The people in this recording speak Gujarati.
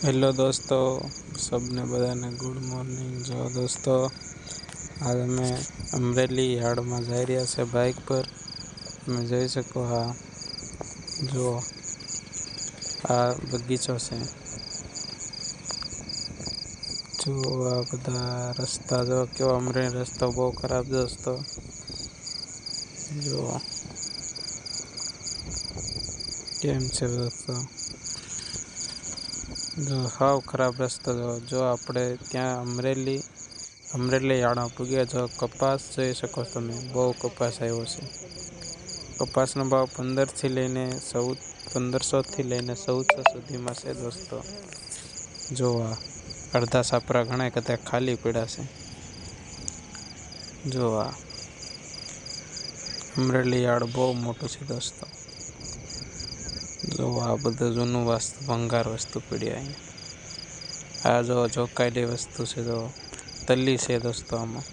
हेलो दोस्तों, सबने बधाने गुड मॉर्निंग। जो दोस्तों, आज અમે અમરેલી યાર્ડમાં જઈ રહ્યા છે બાઇક પર। તમે જોઈ શકો જો આ બગીચો છે। જો આ બધા રસ્તા જો કેવો અમરેલી રસ્તો બહુ ખરાબ દોસ્તો। જો કેમ છે દોસ્તો, જો હાવ ખરાબ રસ્તો। જો આપણે ત્યાં અમરેલી યાર્ડમાં પૂગ્યા। જો કપાસ જોઈ શકો તમે, બહુ કપાસ આવ્યો છે। કપાસનો ભાવ 1500થી લઈને 1400 સુધીમાં છે દોસ્તો। જો અડધા સાપરા ઘણા કદાચ ખાલી પડ્યા છે। જો અમરેલી યાર્ડ બહુ મોટું છે દોસ્તો। જો આ બધું જૂનું વસ્તુ, ભંગાર વસ્તુ પડી અહીંયા। આ જો ચોકાયેલી વસ્તુ છે, જો તલી છે દોસ્તો। આમાં